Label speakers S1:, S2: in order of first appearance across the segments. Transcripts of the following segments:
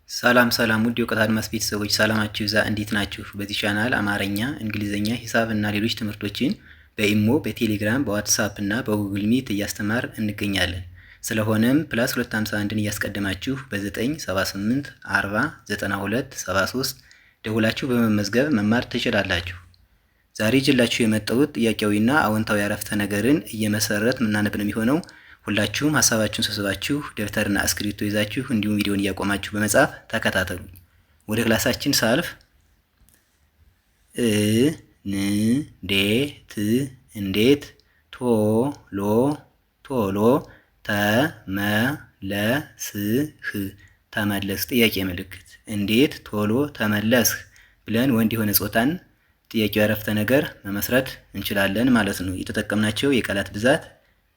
S1: ሰላም ሰላም ውድ የእውቀት አድማስ ቤተሰቦች ሰላማችሁ ይብዛ። እንዴት ናችሁ? በዚህ ቻናል አማርኛ፣ እንግሊዝኛ፣ ሂሳብ እና ሌሎች ትምህርቶችን በኢሞ፣ በቴሌግራም፣ በዋትሳፕ እና በጉግል ሚት እያስተማር እንገኛለን። ስለሆነም ፕላስ 251ን እያስቀደማችሁ በ978 40 92 73 ደውላችሁ በመመዝገብ መማር ትችላላችሁ። ዛሬ ይዤላችሁ የመጣሁት ጥያቄያዊና አዎንታዊ አረፍተ ነገርን እየመሰረት ምናነብ ነው የሚሆነው። ሁላችሁም ሀሳባችሁን ሰብስባችሁ ደብተርና እስክሪብቶ ይዛችሁ እንዲሁም ቪዲዮን እያቆማችሁ በመጻፍ ተከታተሉ። ወደ ክላሳችን ሳልፍ እንዴት ቶሎ ተመለስ ጥያቄ ምልክት እንዴት ቶሎ ተመለስህ ብለን ወንድ የሆነ ጾታን ጥያቄው አረፍተ ነገር መመስረት እንችላለን ማለት ነው። የተጠቀምናቸው የቃላት ብዛት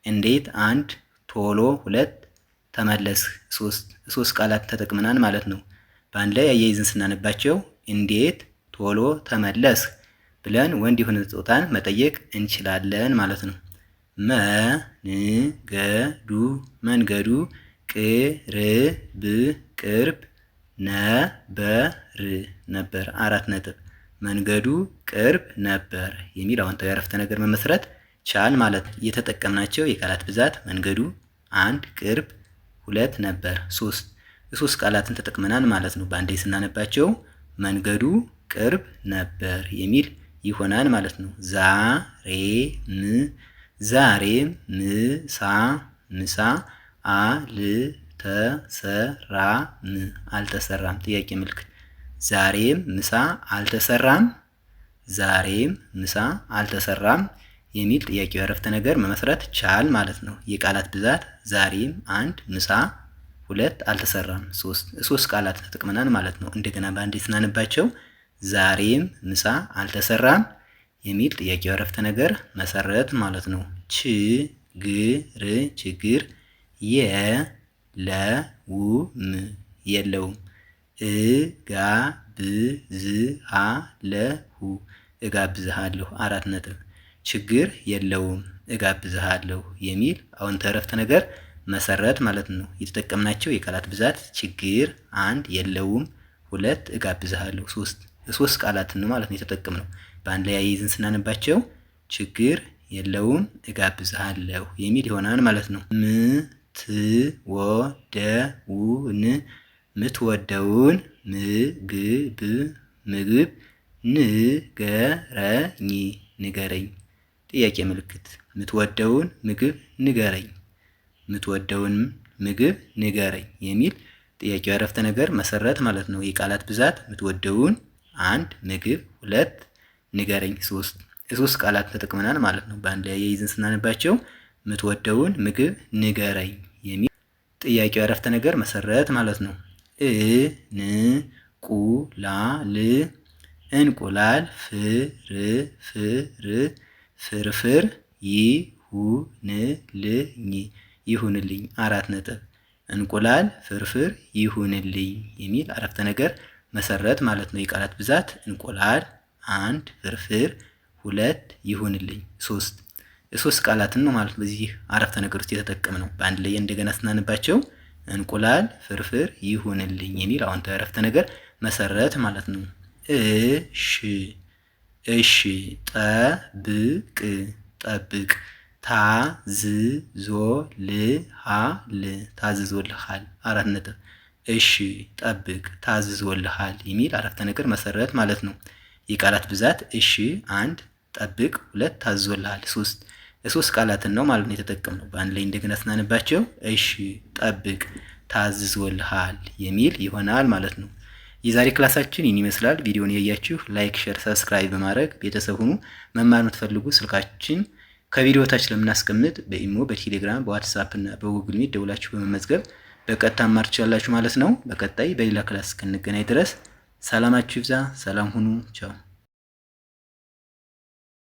S1: እንዴት 1 ቶሎ 2 ተመለስህ 3 ቃላት ተጠቅመናል ማለት ነው። በአንድ ላይ አያይዘን ስናነባቸው እንዴት ቶሎ ተመለስህ ብለን ወንድ የሆነ ጾታን መጠየቅ እንችላለን ማለት ነው። መንገዱ ቅርብ ነበር 4 ነጥብ። መንገዱ ቅርብ ነበር የሚል አዎንታዊ አረፍተ ነገር መመስረት ቻል ማለት ነው። የተጠቀምናቸው የቃላት ብዛት መንገዱ 1 ቅርብ 2 ነበር 3 ቃላትን ተጠቅመናል ማለት ነው። በአንዴ ስናነባቸው መንገዱ ቅርብ ነበር የሚል ይሆናል ማለት ነው። ዛሬም ምሳ አልተሰራም ጥያቄ ምልክት ዛሬም ምሳ አልተሰራም የሚል ጥያቄው አረፍተ ነገር መመስረት ቻል ማለት ነው። የቃላት ብዛት ዛሬም 1 ምሳ 2 አልተሰራም 3 ቃላት ተጠቅመናል ማለት ነው። እንደገና በአንዴ ስናነባቸው ዛሬም ምሳ አልተሰራም የሚል ጥያቄው አረፍተ ነገር መሰረት ማለት ነው። ችግር የለውም እጋብዝሃለሁ 4 ነጥብ። ችግር የለውም እጋብዝሃለሁ የሚል አዎንታዊ አረፍተ ነገር መሰረት ማለት ነው። የተጠቀምናቸው የቃላት ብዛት ችግር 1 የለውም 2 እጋብዝሃለሁ 3 ቃላትን ነው ማለት ነው የተጠቀምነው። በአንድ ላይ አያይዘን ስናነባቸው ችግር የለውም እጋብዝሃለሁ የሚል ይሆናል ማለት ነው። ምትወደውን ምግብ ንገረኝ ጥያቄ ምልክት ምትወደውን ምግብ ንገረኝ የሚል ጥያቄው አረፍተ ነገር መሰረት ማለት ነው። የቃላት ብዛት ምትወደውን 1 ምግብ 2 ንገረኝ 3 ቃላት ተጠቅመናል ማለት ነው። በአንድ ላይ አያይዘን ስናነባቸው ምትወደውን ምግብ ንገረኝ የሚል ጥያቄው አረፍተ ነገር መሰረት ማለት ነው። እንቁላል ፍርፍር ይሁንልኝ 4 ነጥብ። እንቁላል ፍርፍር ይሁንልኝ የሚል አረፍተ ነገር መሰረት ማለት ነው። የቃላት ብዛት እንቁላል 1 ፍርፍር 2 ይሁንልኝ 3 ቃላትን ነው ማለት በዚህ አረፍተ ነገር ውስጥ የተጠቀምነው። በአንድ ላይ እንደገና ስናነባቸው እንቁላል ፍርፍር ይሁንልኝ የሚል አዎንታዊ አረፍተ ነገር መሰረት ማለት ነው። እሺ ጠብቅ ታዝዞልሃል 4 ነጥብ። እሺ ጠብቅ ታዝዞልሃል የሚል አረፍተ ነገር መሰረት ማለት ነው። የቃላት ብዛት እሺ 1 ጠብቅ 2 ታዝዞልሃል 3 ቃላትን ነው ማለት ነው የተጠቀምነው። በአንድ ላይ እንደገና ስናነባቸው እሺ ጠብቅ ታዝዞልሃል የሚል ይሆናል ማለት ነው። የዛሬ ክላሳችን ይህን ይመስላል። ቪዲዮውን ያያችሁ ላይክ፣ ሼር፣ ሰብስክራይብ በማድረግ ቤተሰብ ሁኑ። መማር የምትፈልጉ ስልካችን ከቪዲዮ ታች ስለምናስቀምጥ በኢሞ፣ በቴሌግራም፣ በዋትሳፕ እና በጉግል ሚት ደውላችሁ በመመዝገብ በቀጥታ መማር ትችላላችሁ ማለት ነው። በቀጣይ በሌላ ክላስ እስክንገናኝ ድረስ ሰላማችሁ ይብዛ። ሰላም ሁኑ። ቻው